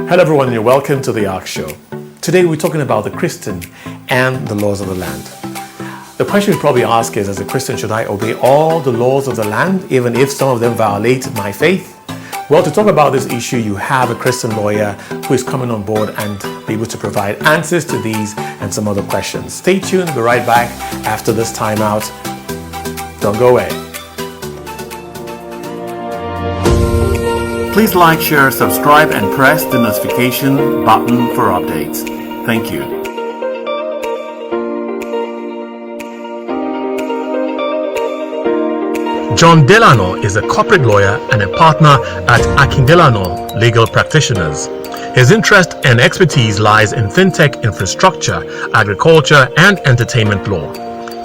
Hello everyone and you're welcome to the Ark Show. Today we're talking about the Christian and the laws of the land. The question you probably ask is, as a Christian, should I obey all the laws of the land even if some of them violate my faith? Well, to talk about this issue, you have a Christian lawyer who is coming on board and be able to provide answers to these and some other questions. Stay tuned, we'll be right back after this timeout. Don't go away. Please like, share, subscribe, and press the notification button for updates. Thank you. John Delano is a corporate lawyer and a partner at Delano Legal Practitioners. His interest and expertise lies in fintech infrastructure, agriculture, and entertainment law.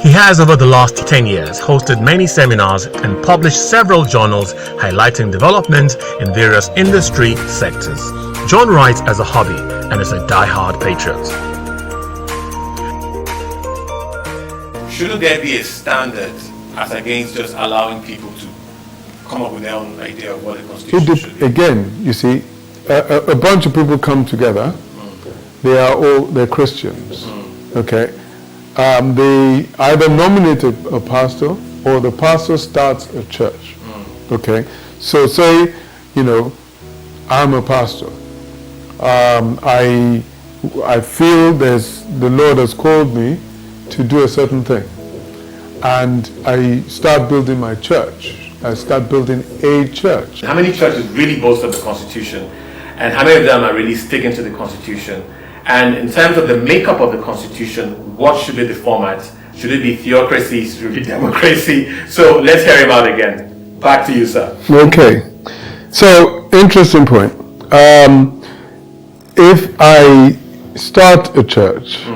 He has, over the last 10 years, hosted many seminars and published several journals highlighting developments in various industry sectors. John writes as a hobby and is a die-hard patriot. Shouldn't there be a standard as against just allowing people to come up with their own idea of what the Constitution should be? Again, you see, a bunch of people come together. They're Christians. Okay. They either nominate a pastor or the pastor starts a church. Okay, so say, I'm a pastor. I feel the Lord has called me to do a certain thing, and I start building my church. I start building a church. How many churches really boast of the Constitution, and how many of them are really sticking to the Constitution? And in terms of the makeup of the Constitution, what should be the format? Should it be theocracy? Should it be democracy? So let's hear him out again. Back to you, sir. Okay. So, interesting point. If I start a church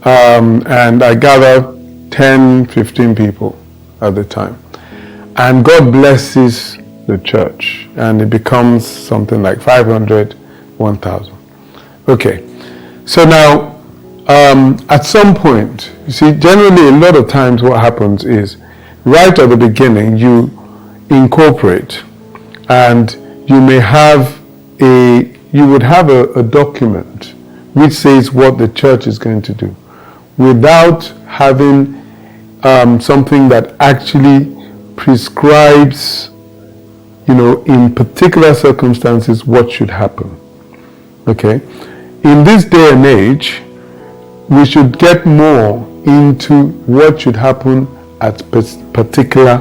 and I gather 10, 15 people at the time, and God blesses the church and it becomes something like 500, 1,000. Okay. So now, at some point, you see, generally a lot of times what happens is, right at the beginning, you incorporate, and you may have you would have a document which says what the church is going to do, without having something that actually prescribes, in particular circumstances, what should happen. Okay? In this day and age, we should get more into what should happen at particular,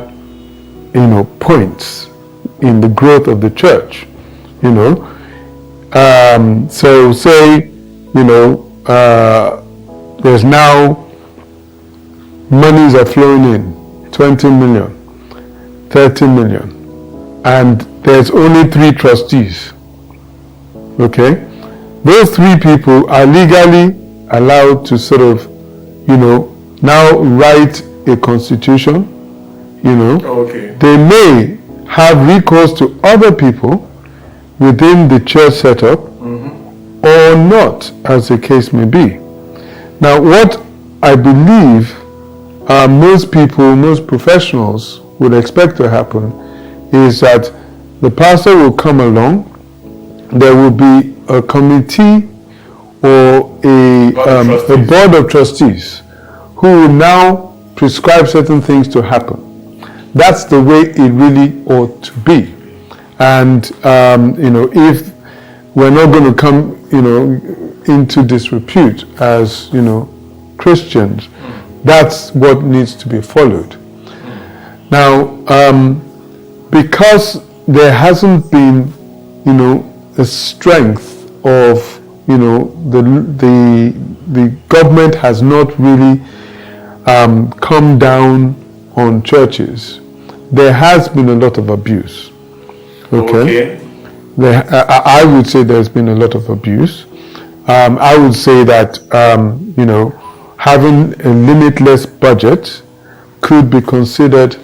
points in the growth of the church. So say, there's now monies are flowing in, 20 million, 30 million, and there's only 3 trustees. Okay? Those 3 people are legally allowed to sort of, now write a constitution, Okay. They may have recourse to other people within the church setup or not, as the case may be. Now, what I believe most professionals would expect to happen is that the pastor will come along, there will be a committee or a board of trustees who will now prescribe certain things to happen. That's the way it really ought to be. And if we're not going to come into disrepute as Christians, that's what needs to be followed. Now, because there hasn't been the strength of the government has not really come down on churches, there has been a lot of abuse. Okay. I would say there's been a lot of abuse. I would say that having a limitless budget could be considered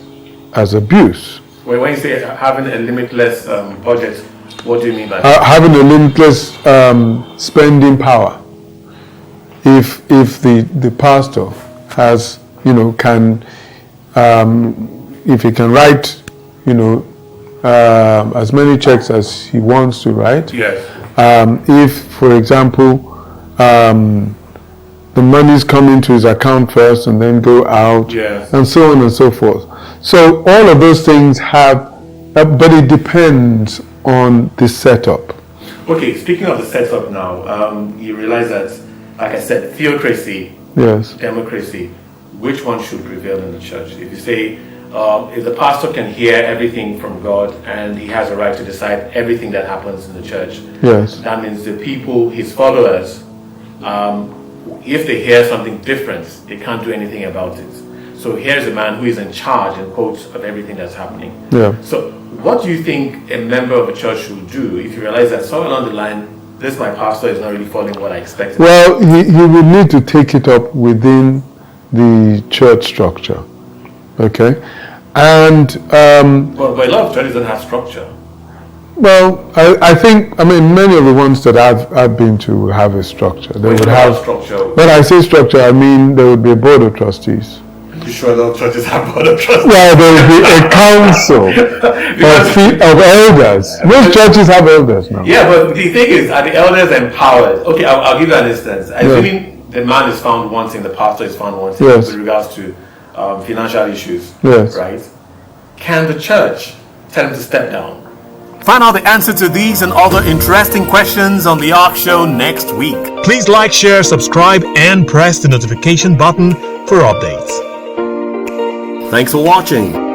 as abuse. When you say having a limitless budget, what do you mean by that? Having a limitless spending power. If the pastor has, if he can write, as many checks as he wants to write, yes, If, for example, the monies come into his account first and then go out, Yes. and so on and so forth. So all of those things have, but it depends on the setup. Okay, speaking of the setup now, you realize that, like I said, theocracy, Yes. democracy, which one should prevail in the church? If you say, if the pastor can hear everything from God and he has a right to decide everything that happens in the church, Yes. that means the people, his followers, if they hear something different, they can't do anything about it. So here's a man who is in charge, in quotes, of everything that's happening. Yeah. So what do you think a member of a church should do if you realize that somewhere along the line, this my pastor is not really following what I expected? Well, he will need to take it up within the church structure. Okay? And, But a lot of churches don't have structure. well, I think, many of the ones that I've been to have a structure. They would have structure. When I say structure, I mean there would be a board of trustees. You sure a lot of churches have board of trustees? Well, there would be a council of elders. Most churches have elders now. Yeah, but the thing is, are the elders empowered? Okay, I'll give you an instance. Assuming the man is found wanting, the pastor is found wanting Yes. with regards to financial issues, Yes. right? Can the church tell him to step down? Find out the answer to these and other interesting questions on the Ark Show next week. Please like, share, subscribe, and press the notification button for updates. Thanks for watching.